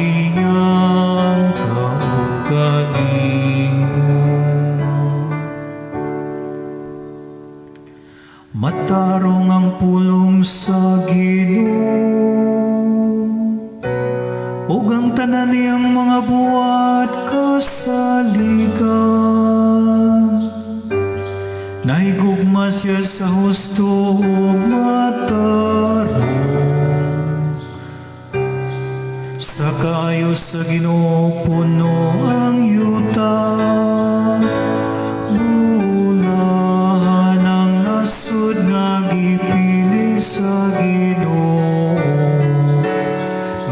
iyang kaugalingon. Matarong ang pulong sa Ginoo, ug ang tanan niyang mga buhat kasaligan. Nahigugma siya sa husto ug matarong, sa kaayo sa Ginoo puno ang yuta. Bunahan ang nasud nga gipili sa Ginoo,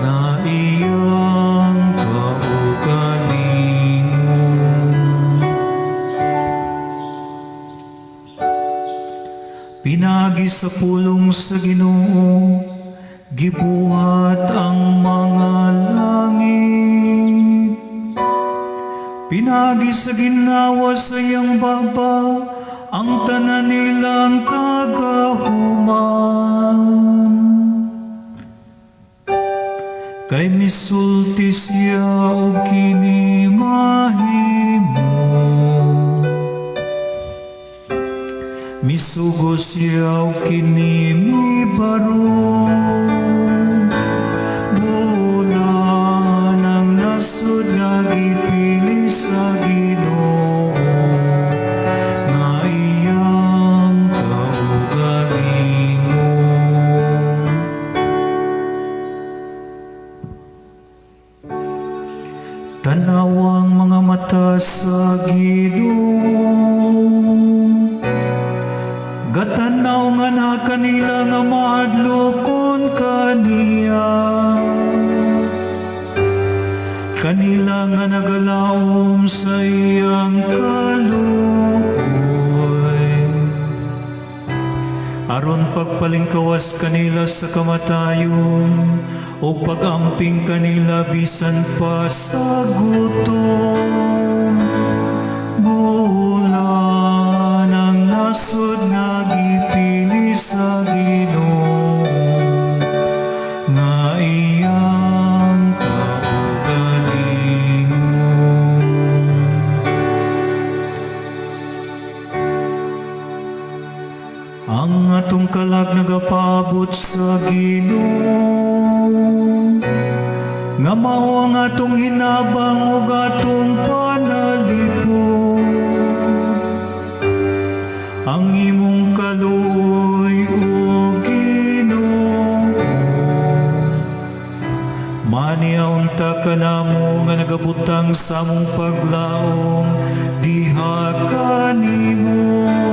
na iyang kaugalingon. Pinagi sa pulong sa Ginoo, gibuhat ang mga langit. Pinagi sa ginawa sa iyang baba, ang tanan nilang kagahuman. Kay misulti siya o kini mahimo, misugo siya o kini mibarong. Bulan ang nasud nga gipili sa Ginoo, nga iyang kaugalingon. Tanawang mga mata sa Ginoo, gatanaw nga na kanila nga maadlokon kaniya. Kanila nga nagalawom sa iyang kaluoy, aron pagpalingkawas kanila sa kamatayon, o pag-amping kanila bisan pa sa gutom. Bulan ang nasud nga gipili sa Ginoo, nga iyang kaugalingon. Ang atong kalag nagapaabot sa Ginoo, nga mao ang atong hinabang ug atong panalipod. Ang imong kaluoy o Ginoo, maniaunta ka namo nga nagabutang sa among paglaom diha kanimo.